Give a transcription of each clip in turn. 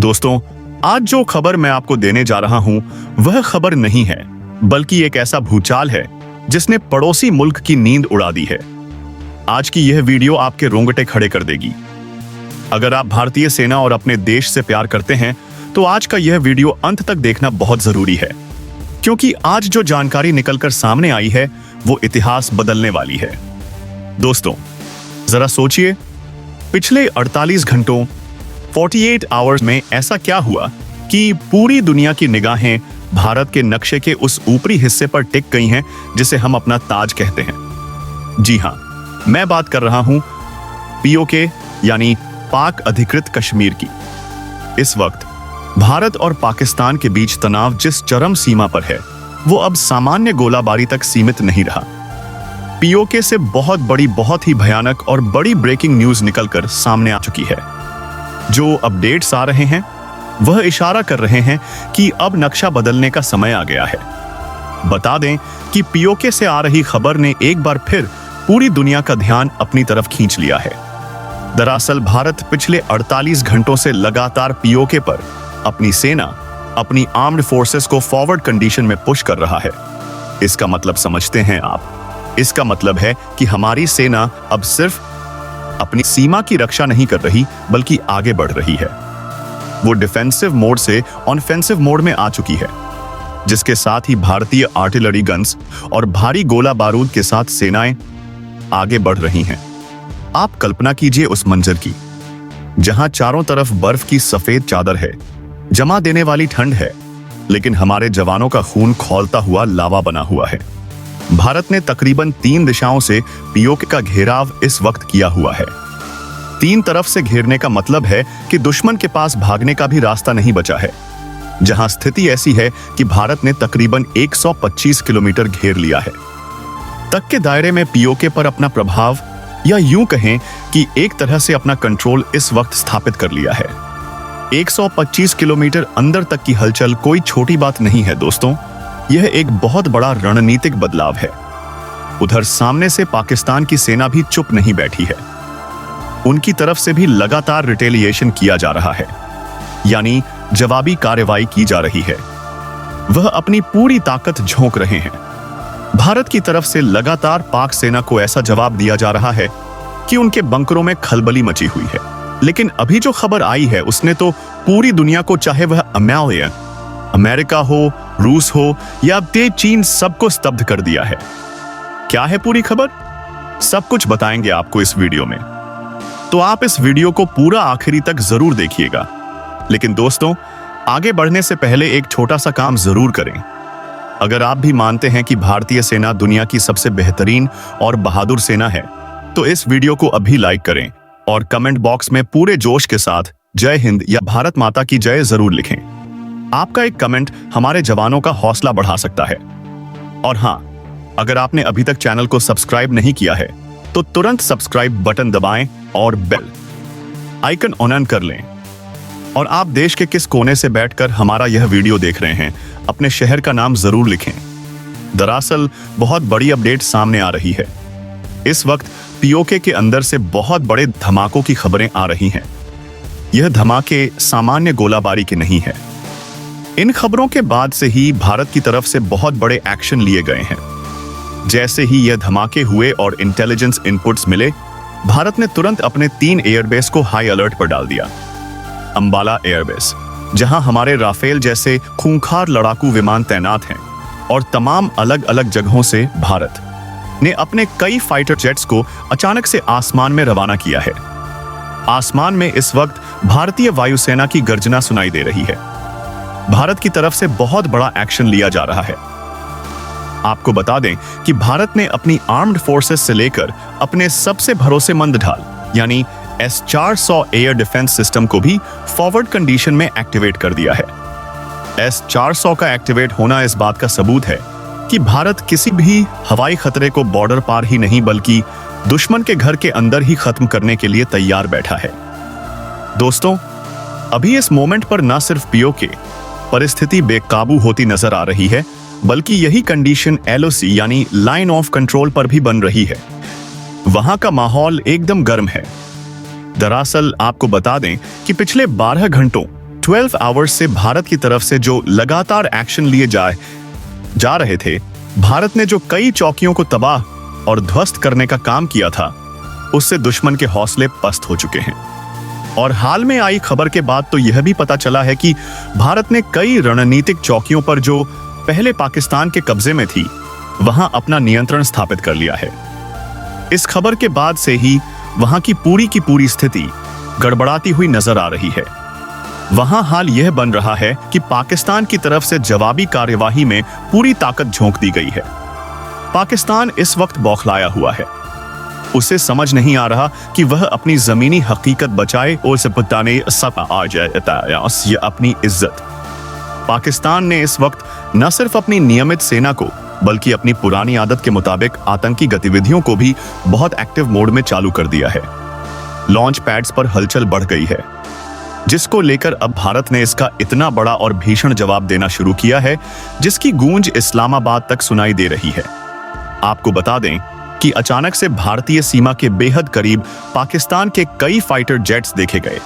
दोस्तों, आज जो खबर मैं आपको देने जा रहा हूं वह खबर नहीं है, बल्कि एक ऐसा भूचाल है जिसने पड़ोसी मुल्क की नींद उड़ा दी है। आज की यह वीडियो आपके रोंगटे खड़े कर देगी। अगर आप भारतीय सेना और अपने देश से प्यार करते हैं तो आज का यह वीडियो अंत तक देखना बहुत जरूरी है, क्योंकि आज जो जानकारी निकलकर सामने आई है वो इतिहास बदलने वाली है। दोस्तों, जरा सोचिए, पिछले 48 घंटों 48 आवर्स में ऐसा क्या हुआ कि पूरी दुनिया की निगाहें भारत के नक्शे के उस ऊपरी हिस्से पर टिक गई हैं जिसे हम अपना ताज कहते हैं। जी हां, मैं बात कर रहा हूं पीओके यानी पाक अधिकृत कश्मीर की। इस वक्त भारत और पाकिस्तान के बीच तनाव जिस चरम सीमा पर है वो अब सामान्य गोलाबारी तक सीमित नहीं रहा। पीओके से बहुत ही भयानक और बड़ी ब्रेकिंग न्यूज निकलकर सामने आ चुकी है। जो अपडेट्स आ रहे हैं वह इशारा कर रहे हैं कि अब नक्शा बदलने का समय आ गया है। बता दें कि पीओके से आ रही खबर ने एक बार फिर पूरी दुनिया का ध्यान अपनी तरफ खींच लिया है। दरअसल भारत पिछले 48 घंटों से लगातार पीओके पर अपनी सेना, अपनी आर्म्ड फोर्सेस को फॉरवर्ड कंडीशन में पुश कर रहा है। इसका मतलब समझते हैं आप? इसका मतलब है कि हमारी सेना अब सिर्फ अपनी सीमा की रक्षा नहीं कर रही बल्कि आगे बढ़ रही है। वो डिफेंसिव मोड से ऑफेंसिव मोड में आ चुकी है, जिसके साथ ही भारतीय आर्टिलरी गन्स और भारी गोला बारूद के साथ सेनाएं आगे बढ़ रही हैं। आप कल्पना कीजिए उस मंजर की, जहां चारों तरफ बर्फ की सफेद चादर है, जमा देने वाली ठंड है, लेकिन हमारे जवानों का खून खौलता हुआ लावा बना हुआ है। भारत ने तकरीबन 3 दिशाओं से पीओके का घेराव इस वक्त किया हुआ है। 3 तरफ से घेरने का मतलब है कि दुश्मन के पास भागने का भी रास्ता नहीं बचा है। जहां स्थिति ऐसी है कि भारत ने तकरीबन 125 किलोमीटर घेर लिया है तक के दायरे में पीओके पर अपना प्रभाव, या यूं कहें कि एक तरह से अपना कंट्रोल इस वक्त स्थापित कर लिया है। 125 किलोमीटर अंदर तक की हलचल कोई छोटी बात नहीं है दोस्तों, यह एक बहुत बड़ा रणनीतिक बदलाव है। उधर सामने से पाकिस्तान की सेना भी चुप नहीं बैठी है। उनकी तरफ से भी लगातार रिटेलिएशन किया जा रहा है, यानी जवाबी कार्रवाई की जा रही है। वह अपनी पूरी ताकत झोंक रहे हैं। भारत की तरफ से लगातार पाक सेना को ऐसा जवाब दिया जा रहा है कि उनके बंकरों में खलबली मची हुई है। लेकिन अभी जो खबर आई है उसने तो पूरी दुनिया को, चाहे वह अमेरिका हो, रूस हो या चीन, सबको स्तब्ध कर दिया है। क्या है पूरी खबर? सब कुछ बताएंगे आपको इस वीडियो में, तो आप इस वीडियो को पूरा आखिरी तक जरूर देखिएगा। लेकिन दोस्तों, आगे बढ़ने से पहले एक छोटा सा काम जरूर करें। अगर आप भी मानते हैं कि भारतीय सेना दुनिया की सबसे बेहतरीन और बहादुर सेना है, तो इस वीडियो को अभी लाइक करें और कमेंट बॉक्स में पूरे जोश के साथ जय हिंद या भारत माता की जय जरूर लिखें। आपका एक कमेंट हमारे जवानों का हौसला बढ़ा सकता है। और हां, अगर आपने अभी तक चैनल को सब्सक्राइब नहीं किया है तो तुरंत सब्सक्राइब बटन दबाएं और बेल आइकन ऑन कर लें। और आप देश के किस कोने से बैठकर हमारा यह वीडियो देख रहे हैं, अपने शहर का नाम जरूर लिखें। दरअसल बहुत बड़ी अपडेट सामने आ रही है। इस वक्त पीओके के अंदर से बहुत बड़े धमाकों की खबरें आ रही हैं। यह धमाके सामान्य गोलाबारी के नहीं है। इन खबरों के बाद से ही भारत की तरफ से बहुत बड़े एक्शन लिए गए हैं। जैसे ही यह धमाके हुए और इंटेलिजेंस इनपुट्स मिले, भारत ने तुरंत अपने 3 एयरबेस को हाई अलर्ट पर डाल दिया। अंबाला एयरबेस, जहां हमारे राफेल जैसे खूंखार लड़ाकू विमान तैनात हैं, और तमाम अलग अलग जगहों से भारत ने अपने कई फाइटर जेट्स को अचानक से आसमान में रवाना किया है। आसमान में इस वक्त भारतीय वायुसेना की गर्जना सुनाई दे रही है। भारत की तरफ से बहुत बड़ा एक्शन लिया जा रहा है। आपको बता दें कि भारत ने अपनी आर्म्ड फोर्सेस से लेकर अपने सबसे भरोसेमंद ढाल यानी S-400 एयर डिफेंस सिस्टम को भी फॉरवर्ड कंडीशन में एक्टिवेट कर दिया है। S-400 का एक्टिवेट होना इस बात का सबूत है कि भारत किसी भी हवाई खतरे को बॉर्डर पार ही नहीं बल्कि दुश्मन के घर के अंदर ही खत्म करने के लिए तैयार बैठा है। दोस्तों, अभी इस मोमेंट पर न सिर्फ पीओके परिस्थिति बेकाबू होती नजर आ रही है, बल्कि यही कंडीशन LOC यानी लाइन ऑफ कंट्रोल पर भी बन रही है। वहां का माहौल एकदम गर्म है। दरअसल आपको बता दें कि पिछले 12 घंटों 12 आवर्स से भारत की तरफ से जो लगातार एक्शन लिए जा रहे थे, भारत ने जो कई चौकियों को तबाह और ध्वस्त करने का काम किया था, उससे दुश्मन के हौसले पस्त हो चुके हैं। और हाल में आई खबर के बाद तो यह भी पता चला है कि भारत ने कई रणनीतिक चौकियों पर जो पहले पाकिस्तान के कब्जे में थी, वहां अपना नियंत्रण स्थापित कर लिया है। इस खबर के बाद से ही वहां की पूरी स्थिति गड़बड़ाती हुई नजर आ रही है। वहां हाल यह बन रहा है कि पाकिस्तान की तरफ से जवाबी कार्यवाही में पूरी ताकत झोंक दी गई है। पाकिस्तान इस वक्त बौखलाया हुआ है। उसे समझ नहीं आ रहा कि वह अपनी जमीनी हकीकत बचाए और उसे बताने सब आ जाए ये अपनी इज्जत। पाकिस्तान ने इस वक्त न सिर्फ अपनी नियमित सेना को बल्कि अपनी पुरानी आदत के मुताबिक आतंकी गतिविधियों को भी बहुत एक्टिव मोड में चालू कर दिया है। लॉन्च पैड्स पर हलचल बढ़ गई है, जिसको लेकर अब भारत ने इसका इतना बड़ा और भीषण जवाब देना शुरू किया है, जिसकी गूंज इस्लामाबाद तक सुनाई दे रही है। आपको बता दें कि अचानक से भारतीय सीमा के बेहद करीब पाकिस्तान के कई फाइटर जेट्स देखे गए।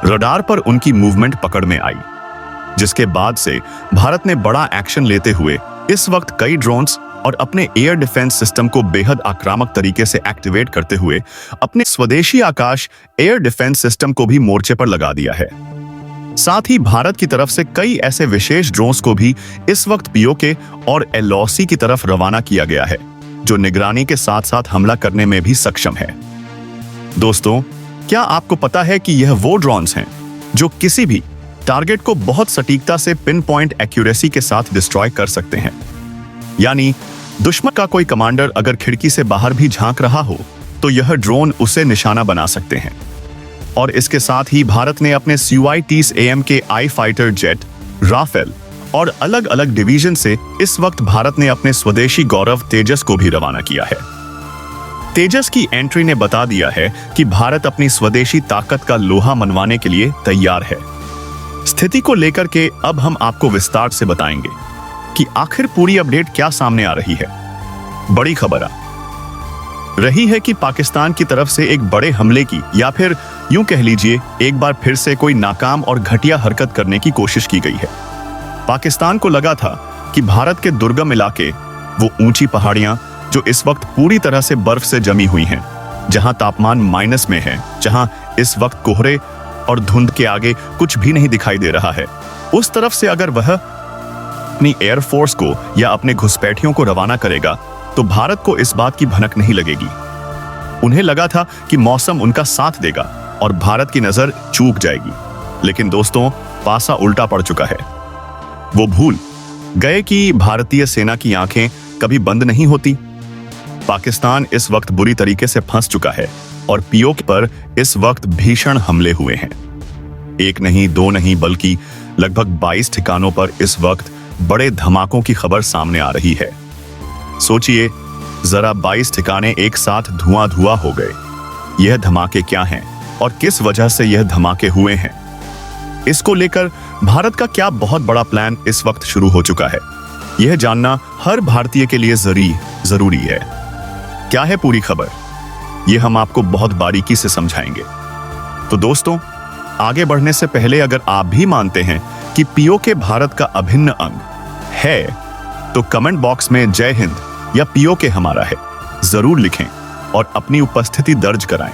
रडार पर उनकी मूवमेंट पकड़ में आई, जिसके बाद से भारत ने बड़ा एक्शन लेते हुए इस वक्त कई ड्रोन्स और अपने एयर डिफेंस सिस्टम को बेहद आक्रामक तरीके से एक्टिवेट करते हुए अपने स्वदेशी आकाश एयर डिफेंस सिस्टम को भी मोर्चे पर लगा दिया है। साथ ही भारत की तरफ से कई ऐसे विशेष ड्रोन्स को भी इस वक्त पीओके और एलओसी की तरफ रवाना किया गया है, जो निगरानी के साथ साथ हमला करने में भी सक्षम है। दोस्तों, क्या आपको पता है कि यह वो ड्रोन्स हैं जो किसी भी टारगेट को बहुत सटीकता से पिन पॉइंट एक्यूरेसी के साथ डिस्ट्रॉय कर सकते हैं। यानी दुश्मन का कोई कमांडर अगर खिड़की से बाहर भी झांक रहा हो तो यह ड्रोन उसे निशाना बना सकते हैं। और इसके साथ ही भारत ने अपने CUI-30AM के आई फाइटर जेट, राफेल और अलग अलग डिवीजन से इस वक्त भारत ने अपने स्वदेशी गौरव तेजस को भी रवाना किया है। तेजस की एंट्री ने बता दिया है कि भारत अपनी स्वदेशी ताकत का लोहा मनवाने के लिए तैयार है। स्थिति को लेकर के अब हम आपको विस्तार से बताएंगे कि आखिर पूरी अपडेट क्या सामने आ रही है। बड़ी खबर आ रही है कि पाकिस्तान की तरफ से एक बड़े हमले की, या फिर यूं कह लीजिए एक बार फिर से कोई नाकाम और घटिया हरकत करने की कोशिश की गई है। पाकिस्तान को लगा था कि भारत के दुर्गम इलाके, वो ऊंची पहाड़ियां जो इस वक्त पूरी तरह से बर्फ से जमी हुई हैं, जहां तापमान माइनस में है, जहां इस वक्त कोहरे और धुंध के आगे कुछ भी नहीं दिखाई दे रहा है, उस तरफ से अगर वह अपनी एयरफोर्स को या अपने घुसपैठियों को रवाना करेगा तो भारत को इस बात की भनक नहीं लगेगी। उन्हें लगा था कि मौसम उनका साथ देगा और भारत की नजर चूक जाएगी, लेकिन दोस्तों पासा उल्टा पड़ चुका है। वो भूल गए कि भारतीय सेना की आंखें कभी बंद नहीं होती। पाकिस्तान इस वक्त बुरी तरीके से फंस चुका है और पीओके पर इस वक्त भीषण हमले हुए हैं। एक नहीं, दो नहीं, बल्कि लगभग 22 ठिकानों पर इस वक्त बड़े धमाकों की खबर सामने आ रही है। सोचिए जरा, 22 ठिकाने एक साथ धुआं हो गए। यह धमाके क्या हैं और किस वजह से यह धमाके हुए हैं, इसको लेकर भारत का क्या बहुत बड़ा प्लान इस वक्त शुरू हो चुका है, यह जानना हर भारतीय के लिए जरूरी है। क्या है पूरी खबर, यह हम आपको बहुत बारीकी से समझाएंगे। तो दोस्तों, आगे बढ़ने से पहले अगर आप भी मानते हैं कि पीओके भारत का अभिन्न अंग है, तो कमेंट बॉक्स में जय हिंद या पीओके हमारा है जरूर लिखें और अपनी उपस्थिति दर्ज कराएं।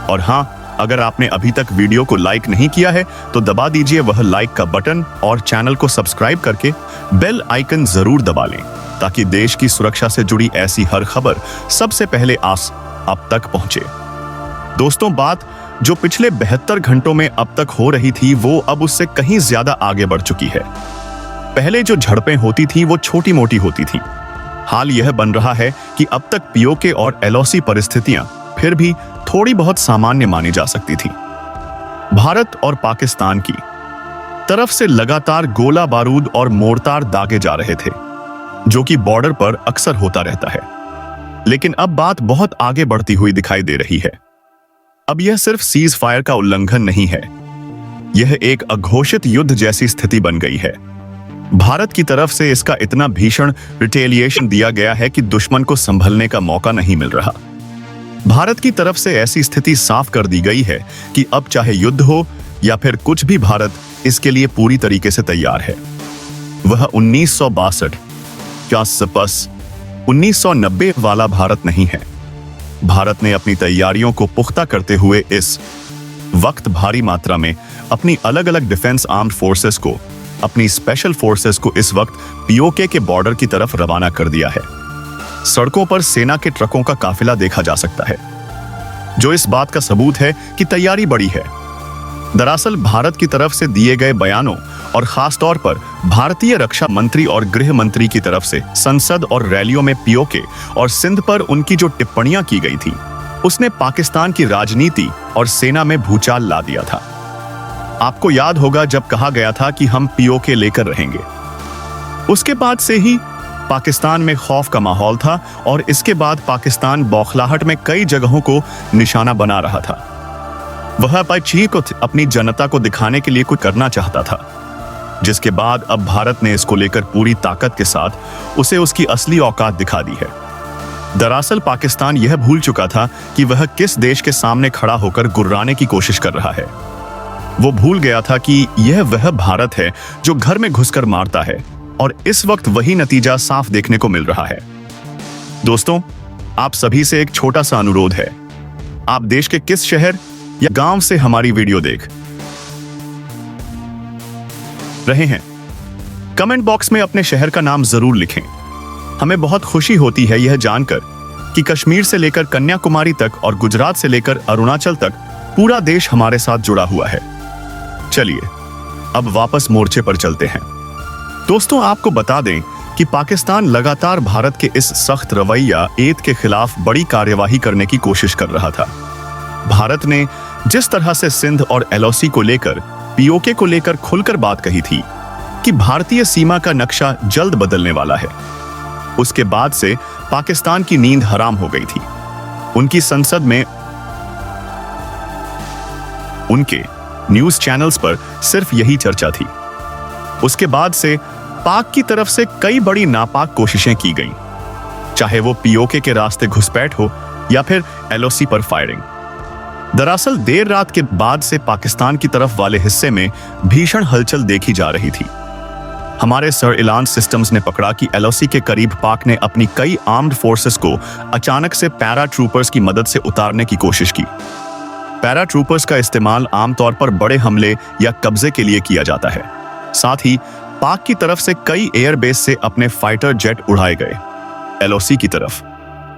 और हां, अगर आपने अभी तक वीडियो को लाइक नहीं किया है तो दबा दीजिए वह लाइक का बटन और चैनल को सब्सक्राइब करके बेल आइकन जरूर दबा लें, ताकि देश की सुरक्षा से जुड़ी ऐसी हर खबर सबसे पहले आप तक पहुंचे। दोस्तों, बात जो पिछले 72 घंटों में अब तक हो रही थी, वो अब उससे कहीं ज्यादा आगे बढ़ चुकी है। पहले जो झड़पें होती थी वो छोटी मोटी होती थी। हाल यह बन रहा है कि अब तक पीओके और एलओसी परिस्थितियां फिर भी थोड़ी बहुत सामान्य मानी जा सकती थी। भारत और पाकिस्तान की तरफ से लगातार गोला बारूद और मोर्टार दागे जा रहे थे, जो कि बॉर्डर पर अक्सर होता रहता है। लेकिन अब बात बहुत आगे बढ़ती हुई दिखाई दे रही है। अब यह सिर्फ सीज फायर का उल्लंघन नहीं है, यह एक अघोषित युद्ध जैसी स्थिति बन गई है। भारत की तरफ से इसका इतना भीषण रिटेलिएशन दिया गया है कि दुश्मन को संभलने का मौका नहीं मिल रहा। भारत की तरफ से ऐसी स्थिति साफ कर दी गई है कि अब चाहे युद्ध हो या फिर कुछ भी, भारत इसके लिए पूरी तरीके से तैयार है। वह 1962 क्या सपस 1990 वाला भारत नहीं है। भारत ने अपनी तैयारियों को पुख्ता करते हुए इस वक्त भारी मात्रा में अपनी अलग अलग डिफेंस आर्म्ड फोर्सेस को, अपनी स्पेशल फोर्सेस को इस वक्त पीओके के बॉर्डर की तरफ रवाना कर दिया है। सड़कों पर सेना के ट्रकों का काफिला देखा जा सकता है, जो इस बात का सबूत है कि तैयारी बड़ी है। दरअसल भारत की तरफ से दिए गए बयानों और खास तौर पर भारतीय रक्षा मंत्री और गृह मंत्री की तरफ से संसद और रैलियों में पीओके और सिंध पर उनकी जो टिप्पणियां की गई थी, उसने पाकिस्तान की राजनीति और सेना में भूचाल ला दिया था। आपको याद होगा जब कहा गया था कि हम पीओके लेकर रहेंगे। उसके बाद से ही पाकिस्तान में खौफ का माहौल था और इसके बाद पाकिस्तान बौखलाहट में कई जगहों को निशाना बना रहा था। वह पीओके को अपनी जनता को दिखाने के लिए कुछ करना चाहता था, जिसके बाद अब भारत ने इसको लेकर पूरी ताकत के साथ उसे उसकी असली औकात दिखा दी है। दरअसल पाकिस्तान यह भूल चुका था कि वह किस देश के सामने खड़ा होकर गुर्राने की कोशिश कर रहा है। वो भूल गया था कि यह वह भारत है जो घर में घुसकर मारता है, और इस वक्त वही नतीजा साफ देखने को मिल रहा है। दोस्तों, आप सभी से एक छोटा सा अनुरोध है। आप देश के किस शहर या गांव से हमारी वीडियो देख रहे हैं, कमेंट बॉक्स में अपने शहर का नाम जरूर लिखें। हमें बहुत खुशी होती है यह जानकर कि कश्मीर से लेकर कन्याकुमारी तक और गुजरात से लेकर अरुणाचल तक पूरा देश हमारे साथ जुड़ा हुआ है। चलिए अब वापस मोर्चे पर चलते हैं। दोस्तों, आपको बता दें कि पाकिस्तान लगातार भारत के इस सख्त रवैया एद के खिलाफ बड़ी कार्यवाही करने की कोशिश कर रहा था। भारत ने जिस तरह से सिंध और एलओसी को लेकर, पीओके को लेकर खुलकर बात कही थी कि भारतीय सीमा का नक्शा जल्द बदलने वाला है, उसके बाद से पाकिस्तान की नींद हराम हो गई थी। उनकी संसद में, उनके न्यूज चैनल्स पर सिर्फ यही चर्चा थी। उसके बाद से पाक की तरफ से कई बड़ी नापाक कोशिशें की गईं, चाहे वो पीओके के रास्ते घुसपैठ हो या फिर एलओसी पर फायरिंग। दरअसल देर रात के बाद से पाकिस्तान की तरफ वाले हिस्से में भीषण हलचल देखी जा रही थी। हमारे सर्विलांस सिस्टम्स ने पकड़ा कि एलओसी के करीब पाक ने अपनी कई आर्म्ड फोर्सेस को अचानक से पैरा ट्रूपर्स की मदद से उतारने की कोशिश की। पैरा ट्रूपर्स का इस्तेमाल आमतौर पर बड़े हमले या कब्जे के लिए किया जाता है। साथ ही पाक की तरफ से कई एयरबेस से अपने फाइटर जेट उड़ाए गए एलओसी की तरफ।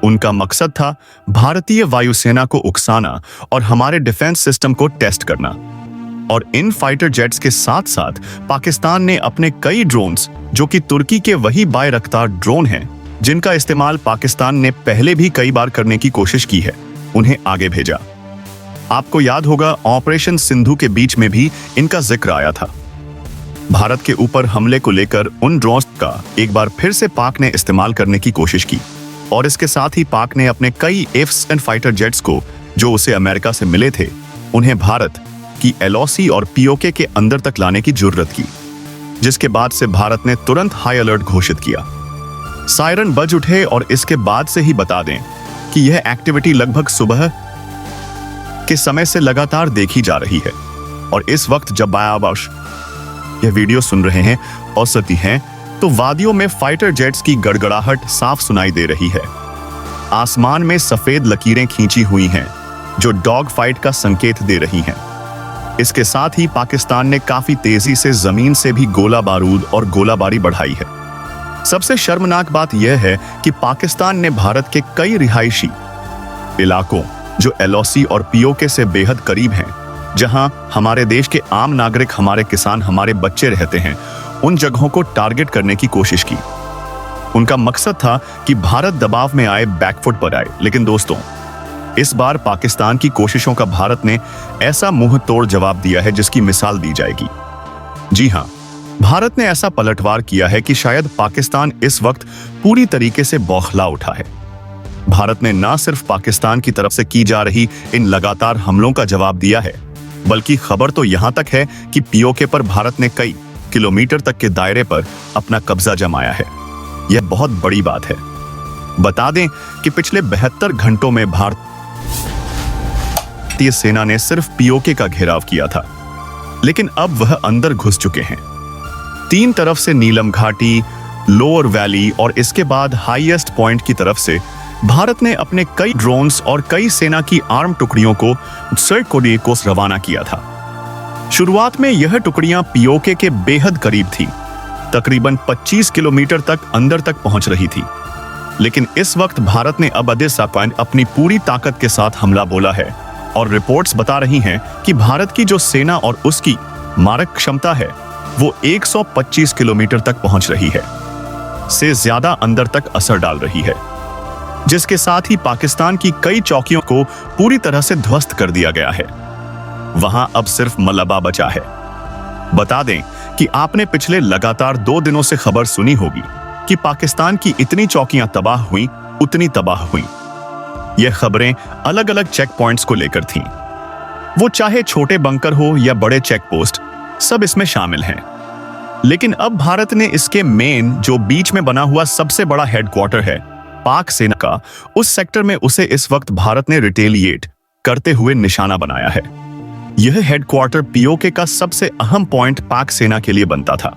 उनका मकसद था भारतीय वायुसेना को उकसाना और हमारे डिफेंस सिस्टम को टेस्ट करना। और इन फाइटर जेट्स के साथ साथ पाकिस्तान ने अपने कई ड्रोन्स, जो कि तुर्की के वही बायरख्तार ड्रोन हैं जिनका इस्तेमाल पाकिस्तान ने पहले भी कई बार करने की कोशिश की है, उन्हें आगे भेजा। आपको याद होगा ऑपरेशन सिंधु के बीच में भी इनका जिक्र आया था। भारत के ऊपर हमले को लेकर उन ड्रोन्स का एक बार फिर से पाक ने इस्तेमाल करने की कोशिश की, और इसके साथ ही पाक ने अपने कई F-16 फाइटर जेट्स को, जो उसे अमेरिका से मिले थे, उन्हें भारत की एलओसी और पीओके के अंदर तक लाने की जुर्रत की, जिसके बाद से भारत ने तुरंत हाई अलर्ट घोषित किया। सायरन बज उठे और इसके बाद से ही बता दें कि यह एक्टिविटी लगभग सुबह के समय से लगातार देखी जा रही है। और इस वक्त जब बायाबाश यह वीडियो सुन रहे हैं और सती हैं, तो वादियों में फाइटर जेट्स की गड़गड़ाहट साफ सुनाई दे रही है। आसमान में सफेद लकीरें खींची हुई हैं, जो डॉग फाइट का संकेत दे रही हैं। इसके साथ ही पाकिस्तान ने काफी तेजी से जमीन से भी गोला बारूद और गोलाबारी बढ़ाई है। सबसे शर्मनाक बात यह है कि पाकिस्तान ने भारत के कई रिहायशी इलाकों, जो एलओसी और पीओके से बेहद करीब हैं, जहां हमारे देश के आम नागरिक, हमारे किसान, हमारे बच्चे रहते हैं, उन जगहों को टारगेट करने की कोशिश की। उनका मकसद था कि भारत दबाव में आए, बैकफुट पर आए। लेकिन दोस्तों, इस बार पाकिस्तान की कोशिशों का भारत ने ऐसा मुंह तोड़ जवाब दिया है जिसकी मिसाल दी जाएगी। जी हां, भारत ने ऐसा पलटवार किया है कि शायद पाकिस्तान इस वक्त पूरी तरीके से बौखला उठा है। भारत ने न सिर्फ पाकिस्तान की तरफ से की जा रही इन लगातार हमलों का जवाब दिया है, बल्कि खबर तो यहां तक है कि पीओके पर भारत ने कई किलोमीटर तक के दायरे पर अपना कब्जा जमाया है। यह बहुत बड़ी बात है। बता दें कि पिछले 72 घंटों में भारतीय सेना ने सिर्फ पीओके का घेराव किया था। लेकिन अब वह अंदर घुस चुके हैं। 3 तरफ से नीलम घाटी, लोअर वैली और इसके बाद हाईएस्ट पॉइंट की तरफ से भारत ने अपने कई ड्रोन्स और कई सेना की आर्म टुकड़ियों को उत्तर कोरिया को रवाना किया था। शुरुआत में यह टुकड़ियां पीओके के बेहद करीब थी, तकरीबन 25 किलोमीटर तक अंदर तक पहुंच रही थी। लेकिन इस वक्त भारत ने अब अदेसा पॉइंट अपनी पूरी ताकत के साथ हमला बोला है और रिपोर्ट्स बता रही हैं कि भारत की जो सेना और उसकी मारक क्षमता है वो 125 किलोमीटर तक पहुंच रही है, से ज्यादा अंदर तक असर डाल रही है, जिसके साथ ही पाकिस्तान की कई चौकियों को पूरी तरह से ध्वस्त कर दिया गया है। वहां अब सिर्फ मलबा बचा है। बता दें कि आपने पिछले लगातार 2 दिनों से खबर सुनी होगी कि पाकिस्तान की इतनी चौकियां तबाह हुई, उतनी तबाह हुई। यह खबरें अलग अलग चेक पॉइंट्स को लेकर थीं। वो चाहे छोटे बंकर हो या बड़े चेक पोस्ट, सब इसमें शामिल हैं। लेकिन अब भारत ने इसके मेन जो बीच में बना हुआ सबसे बड़ा हेडक्वार्टर है पाक सेना का, उस सेक्टर में उसे इस वक्त भारत ने रिटेलिएट करते हुए निशाना बनाया है। यह हेडक्वार्टर पीओके का सबसे अहम पॉइंट पाक सेना के लिए बनता था।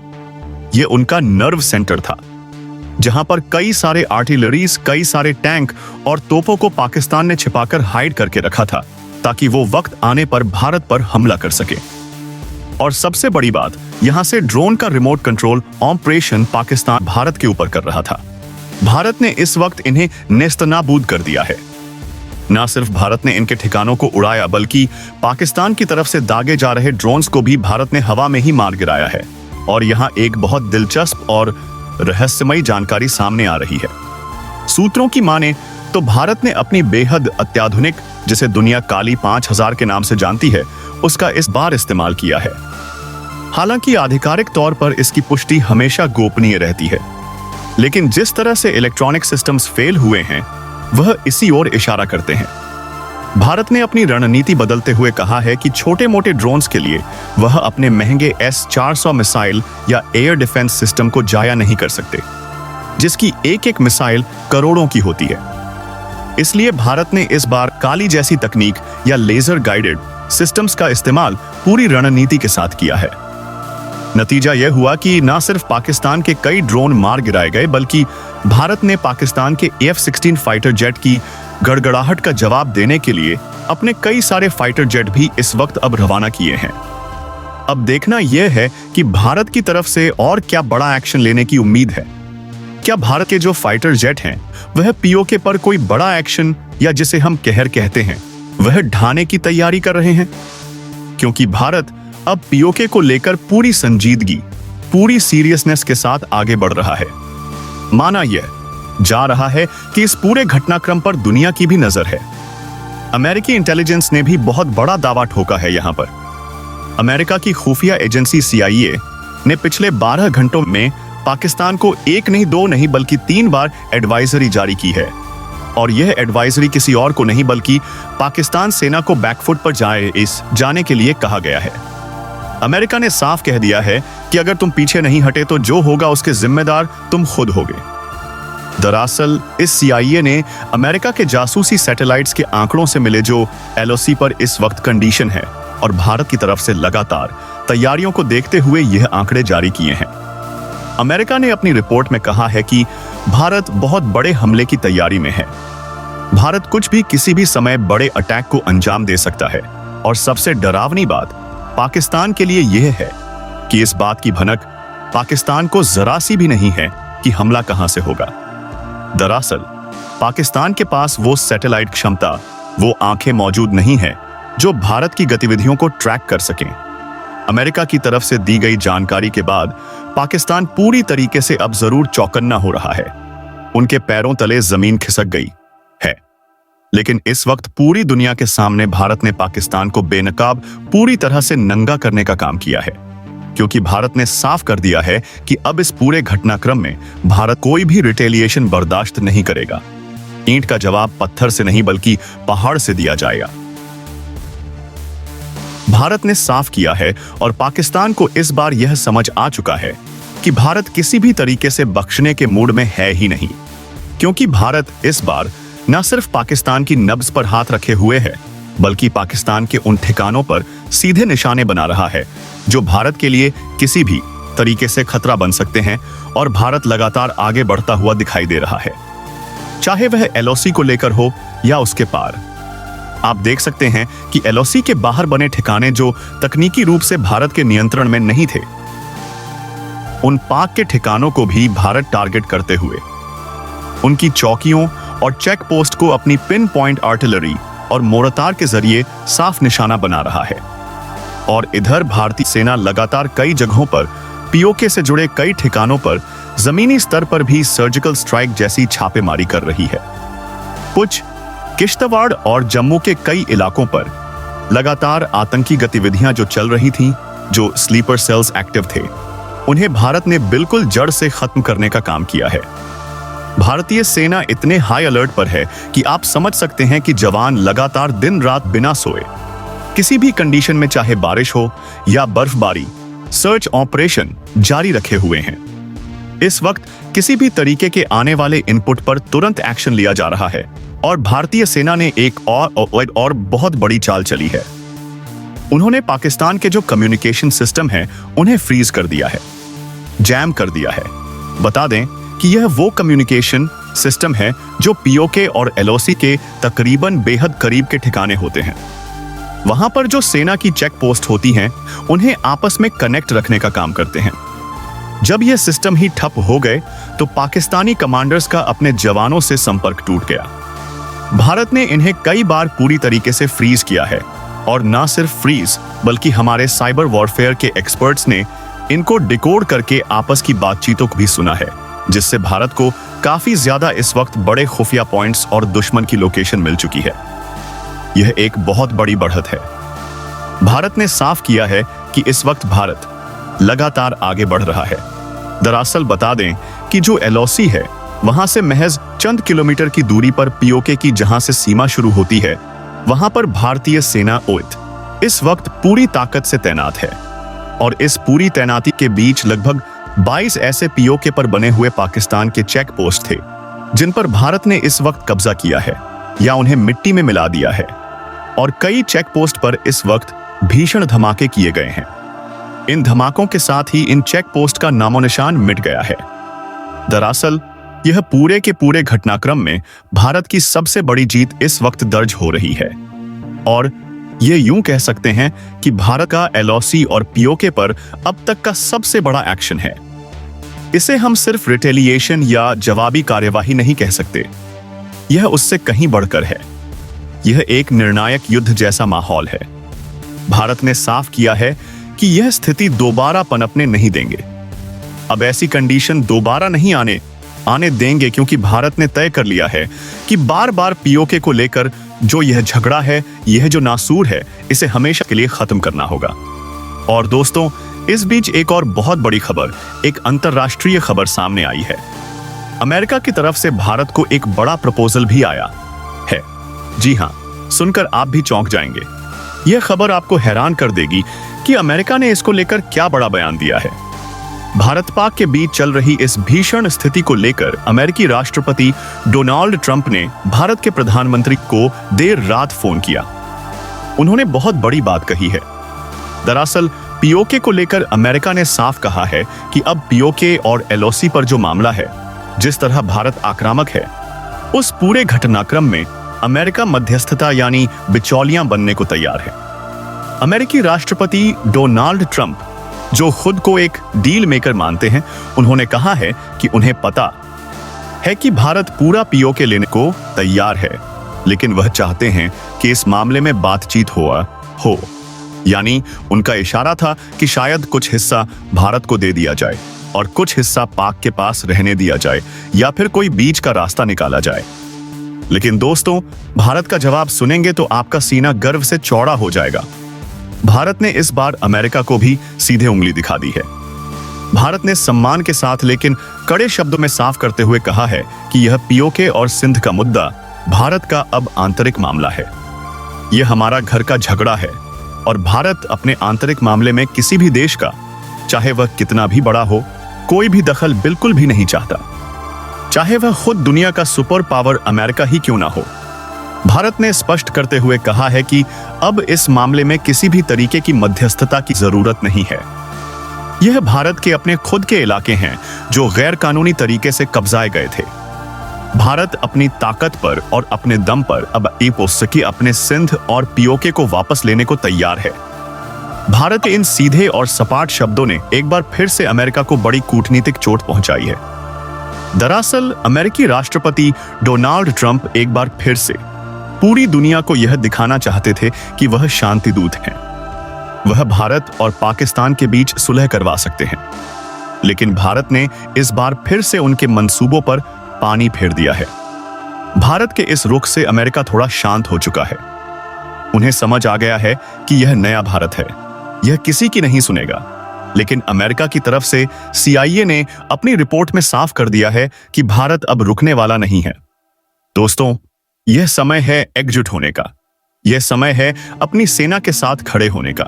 यह उनका नर्व सेंटर था, जहां पर कई सारे आर्टिलरीज, कई सारे टैंक और तोपों को पाकिस्तान ने छिपाकर हाइड करके रखा था, ताकि वो वक्त आने पर भारत पर हमला कर सके। और सबसे बड़ी बात, यहां से ड्रोन का remote control operation Pakistan Bharat के ऊपर कर रहा था। भारत ने इस वक्त इन्हें नेस्तनाबूद कर दिया है। न सिर्फ भारत ने इनके ठिकानों को उड़ाया, बल्कि पाकिस्तान की तरफ से दागे जा रहे ड्रोन्स को भी भारत ने हवा में ही मार गिराया है। और यहाँ एक बहुत दिलचस्प और रहस्यमयी जानकारी सामने आ रही है। सूत्रों की माने तो भारत ने अपनी बेहद अत्याधुनिक, जिसे दुनिया काली 5000 के नाम से जानती है, उसका इस बार इस्तेमाल किया है। हालांकि आधिकारिक तौर पर इसकी पुष्टि हमेशा गोपनीय रहती है, लेकिन जिस तरह से इलेक्ट्रॉनिक सिस्टम्स फेल हुए हैं वह इसी ओर इशारा करते हैं। भारत ने अपनी रणनीति बदलते हुए कहा है कि छोटे मोटे ड्रोन्स के लिए वह अपने महंगे S-400 मिसाइल या एयर डिफेंस सिस्टम को जाया नहीं कर सकते, जिसकी एक एक मिसाइल करोड़ों की होती है। इसलिए भारत ने इस बार काली जैसी तकनीक या लेजर गाइडेड सिस्टम्स का इस्तेमाल पूरी रणनीति के साथ किया है। नतीजा यह हुआ कि न सिर्फ पाकिस्तान के कई ड्रोन मार गिराए गए, बल्कि भारत ने पाकिस्तान के F-16 फाइटर जेट की गड़गड़ाहट का जवाब देने के लिए अपने कई सारे फाइटर जेट भी इस वक्त अब रवाना किए हैं। अब देखना यह है कि भारत की तरफ से और क्या बड़ा एक्शन लेने की उम्मीद है। क्या भारत के जो फाइटर जेट हैं वह पीओके पर कोई बड़ा एक्शन, या जिसे हम कहर कहते हैं, वह ढाने की तैयारी कर रहे हैं? क्योंकि भारत अब पीओके को लेकर पूरी संजीदगी, पूरी सीरियसनेस के साथ आगे बढ़ रहा है। माना यह जा रहा है कि इस पूरे घटनाक्रम पर दुनिया की भी नजर है। अमेरिकी इंटेलिजेंस ने भी बहुत बड़ा दावा ठोका है। यहां पर अमेरिका की खुफिया एजेंसी CIA ने पिछले 12 घंटों में पाकिस्तान को 1 नहीं 2 नहीं बल्कि 3 बार एडवाइजरी जारी की है। और यह एडवाइजरी किसी और को नहीं बल्कि पाकिस्तान सेना को बैकफुट पर जाने के लिए कहा गया है। अमेरिका ने साफ कह दिया है कि अगर तुम पीछे नहीं हटे तो जो होगा उसके जिम्मेदार तुम खुद होगे। दरअसल इस CIA ने अमेरिका के जासूसी सैटेलाइट्स के आंकड़ों से मिले जो LOC पर इस वक्त कंडीशन है और भारत की तरफ से लगातार तैयारियों को देखते हुए यह आंकड़े जारी किए हैं। अमेरिका ने अपनी रिपोर्ट में कहा है कि भारत बहुत बड़े हमले की तैयारी में है। भारत कुछ भी किसी भी समय बड़े अटैक को अंजाम दे सकता है। और सबसे डरावनी बात पाकिस्तान के लिए यह है कि इस बात की भनक पाकिस्तान को जरा सी भी नहीं है कि हमला कहां से होगा। दरअसल पाकिस्तान के पास वो सैटेलाइट क्षमता, वो आंखें मौजूद नहीं है जो भारत की गतिविधियों को ट्रैक कर सकें। अमेरिका की तरफ से दी गई जानकारी के बाद पाकिस्तान पूरी तरीके से अब जरूर चौकन्ना हो रहा है। उनके पैरों तले जमीन खिसक गई है। लेकिन इस वक्त पूरी दुनिया के सामने भारत ने पाकिस्तान को बेनकाब पूरी तरह से नंगा करने का काम किया है, क्योंकि भारत ने साफ कर दिया है कि अब इस पूरे घटनाक्रम में भारत कोई भी रिटेलिएशन बर्दाश्त नहीं करेगा। ईंट का जवाब पत्थर से नहीं बल्कि पहाड़ से दिया जाएगा। भारत ने साफ किया है और पाकिस्तान को इस बार यह समझ आ चुका है कि भारत किसी भी तरीके से बख्शने के मूड में है ही नहीं, क्योंकि भारत इस बार न सिर्फ पाकिस्तान की नब्ज पर हाथ रखे हुए है, बल्कि पाकिस्तान के उन ठिकानों पर सीधे निशाने बना रहा है जो भारत के लिए किसी भी तरीके से खतरा बन सकते हैं, और भारत लगातार आगे बढ़ता हुआ दिखाई दे रहा है, चाहे वह एलओसी को लेकर हो या उसके पार। आप देख सकते हैं कि एलओसी के बाहर बने ठिकाने जो तकनीकी रूप से भारत के नियंत्रण में नहीं थे, उन पाक के ठिकानों को भी भारत टारगेट करते हुए उनकी चौकियों और चेक पोस्ट को अपनी पिन पॉइंट आर्टिलरी और मोर्टार के जरिए साफ निशाना बना रहा है। और इधर भारतीय सेना लगातार कई जगहों पर पीओके से जुड़े कई ठिकानों पर जमीनी स्तर पर भी सर्जिकल स्ट्राइक जैसी छापेमारी कर रही है। कुछ किश्तवाड़ और जम्मू के कई इलाकों पर लगातार आतंकी गतिविधियां जो चल रही थीं, जो स्लीपर सेल्स एक्टिव थे, उन्हें भारत ने बिल्कुल जड़ से खत्म करने का काम किया है। भारतीय सेना इतने हाई अलर्ट पर है कि आप समझ सकते हैं कि जवान लगातार दिन रात बिना सोए किसी भी कंडीशन में, चाहे बारिश हो या बर्फबारी, सर्च ऑपरेशन जारी रखे हुए हैं। इस वक्त किसी भी तरीके के आने वाले इनपुट पर तुरंत एक्शन लिया जा रहा है, और भारतीय सेना ने एक और बहुत बड़ी चाल चली है। उन्होंने पाकिस्तान के जो कम्युनिकेशन सिस्टम हैं, उन्हें फ्रीज कर दिया है, जैम कर दिया है। बता दें कि यह वो कम्युनिकेशन सिस्टम है जो पीओके और एलओसी के तकरीबन बेहद करीब के ठिकाने होते हैं। वहां पर जो सेना की चेक पोस्ट होती हैं, उन्हें आपस में कनेक्ट रखने का काम करते हैं। जब यह सिस्टम ही ठप हो गए तो पाकिस्तानी कमांडर्स का अपने जवानों से संपर्क टूट गया। भारत ने इन्हें कई बार पूरी तरीके से फ्रीज किया है, और ना सिर्फ फ्रीज बल्कि हमारे साइबर वॉरफेयर के एक्सपर्ट्स ने इनको डिकोड करके आपस की बातचीतों को भी सुना है, जिससे भारत को काफी ज्यादा इस वक्त बड़े खुफिया पॉइंट्स और दुश्मन की लोकेशन मिल चुकी है। यह एक बहुत बड़ी बढ़त है। भारत ने साफ किया है कि इस वक्त भारत लगातार आगे बढ़ रहा है। दरअसल बता दें कि जो एलओसी है, वहां से महज चंद किलोमीटर की दूरी पर पीओके की जहां से सीमा शुरू होती है, वहां पर भारतीय सेना इस वक्त पूरी ताकत से तैनात है। और इस पूरी तैनाती के बीच लगभग 22 ऐसे पीओके पर बने हुए पाकिस्तान के चेक पोस्ट थे, जिन पर भारत ने इस वक्त कब्जा किया है या उन्हें मिट्टी में मिला दिया है। और कई चेक पोस्ट पर इस वक्त भीषण धमाके किए गए हैं। इन धमाकों के साथ ही इन चेक पोस्ट का नामो निशान मिट गया है। दरअसल यह पूरे के पूरे घटनाक्रम में भारत की सबसे बड़ी जीत इस वक्त दर्ज हो रही है, और ये यूं कह सकते हैं कि भारत का एलओसी और पीओके पर अब तक का सबसे बड़ा एक्शन है। इसे हम सिर्फ रिटेलिएशन या जवाबी कार्यवाही नहीं कह सकते, यह उससे कहीं बढ़कर है। यह एक निर्णायक युद्ध जैसा माहौल है। भारत ने साफ किया है कि यह स्थिति दोबारा पनपने नहीं देंगे। अब ऐसी कंडीशन दोबारा नहीं आने देंगे, क्योंकि भारत ने तय कर लिया है कि बार बार पीओके को लेकर जो यह झगड़ा है, यह जो नासूर है, इसे हमेशा के लिए खत्म करना होगा। और दोस्तों, इस बीच एक और बहुत बड़ी खबर, एक अंतरराष्ट्रीय खबर सामने आई है। अमेरिका की तरफ से भारत को एक बड़ा प्रपोजल भी आया है। जी हां, सुनकर आप भी चौंक जाएंगे। यह खबर आपको हैरान कर देगी कि अमेरिका ने इसको लेकर क्या बड़ा बयान दिया है। भारत पाक के बीच चल रही इस भीषण स्थिति को लेकर अमेरिकी राष्ट्रपति डोनाल्ड ट्रंप ने भारत के प्रधानमंत्री को देर रात फोन किया। उन्होंने बहुत बड़ी बात कही है। दरअसल पीओके को लेकर अमेरिका ने साफ कहा है कि अब पीओके और एलओसी पर जो मामला है, जिस तरह भारत आक्रामक है, उस पूरे घटनाक्रम में अमेरिका मध्यस्थता यानी बिचौलियां बनने को तैयार है। अमेरिकी राष्ट्रपति डोनाल्ड ट्रंप, जो खुद को एक डील मेकर मानते हैं, उन्होंने कहा है कि उन्हें पता है कि भारत पूरा पीओके लेने को तैयार है, लेकिन वह चाहते हैं कि इस मामले में बातचीत हो। यानी उनका इशारा था कि शायद कुछ हिस्सा भारत को दे दिया जाए और कुछ हिस्सा पाक के पास रहने दिया जाए, या फिर कोई बीच का रास्ता निकाला जाए। लेकिन दोस्तों, भारत का जवाब सुनेंगे तो आपका सीना गर्व से चौड़ा हो जाएगा। भारत ने इस बार अमेरिका को भी सीधे उंगली दिखा दी है। भारत ने सम्मान के साथ लेकिन कड़े शब्दों में साफ करते हुए कहा है कि यह पीओके और सिंध का मुद्दा भारत का अब आंतरिक मामला है। यह हमारा घर का झगड़ा है, और भारत अपने आंतरिक मामले में किसी भी देश का, चाहे वह कितना भी बड़ा हो, कोई भी दखल बिल्कुल भी नहीं चाहता, चाहे वह खुद दुनिया का सुपर पावर अमेरिका ही क्यों ना हो। भारत ने स्पष्ट करते हुए कहा है कि अब इस मामले में किसी भी तरीके की मध्यस्थता की जरूरत नहीं है। यह भारत के अपने खुद के इलाके हैं जो गैर कानूनी तरीके से कब्जाए गए थे। भारत अपनी ताकत पर और अपने दम पर अब की अपने सिंध और पीओके को वापस लेने को तैयार है। भारत के इन सीधे और सपाट शब्दों ने एक बार फिर से अमेरिका को बड़ी कूटनीतिक चोट पहुंचाई है। दरअसल अमेरिकी राष्ट्रपति डोनाल्ड ट्रंप एक बार फिर से पूरी दुनिया को यह दिखाना चाहते थे कि वह शांति दूत हैं। वह भारत और पाकिस्तान के बीच सुलह करवा सकते हैं, लेकिन भारत ने इस बार फिर से उनके मंसूबों पर पानी फेर दिया है। भारत के इस रुख से अमेरिका थोड़ा शांत हो चुका है। उन्हें समझ आ गया है कि यह नया भारत है, यह किसी की नहीं सुनेगा। लेकिन अमेरिका की तरफ से CIA ने अपनी रिपोर्ट में साफ कर दिया है कि भारत अब रुकने वाला नहीं है। दोस्तों, यह समय है एकजुट होने का। यह समय है अपनी सेना के साथ खड़े होने का।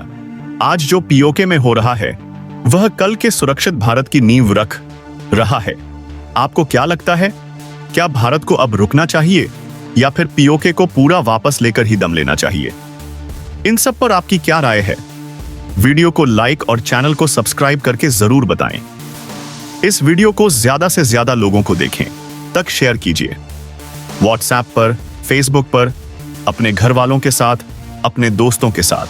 आज जो पीओके में हो रहा है वह कल के सुरक्षित भारत की नींव रख रहा है। आपको क्या लगता है? क्या भारत को अब रुकना चाहिए या फिर पीओके को पूरा वापस लेकर ही दम लेना चाहिए? इन सब पर आपकी क्या राय है? वीडियो को लाइक और चैनल को सब्सक्राइब करके जरूर बताएं। इस वीडियो को ज्यादा से ज्यादा लोगों को देखें तक शेयर कीजिए। व्हाट्सएप पर, फेसबुक पर, अपने घर वालों के साथ, अपने दोस्तों के साथ।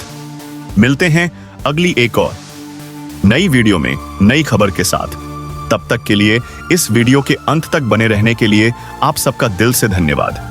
मिलते हैं अगली एक और नई वीडियो में नई खबर के साथ। तब तक के लिए इस वीडियो के अंत तक बने रहने के लिए आप सबका दिल से धन्यवाद।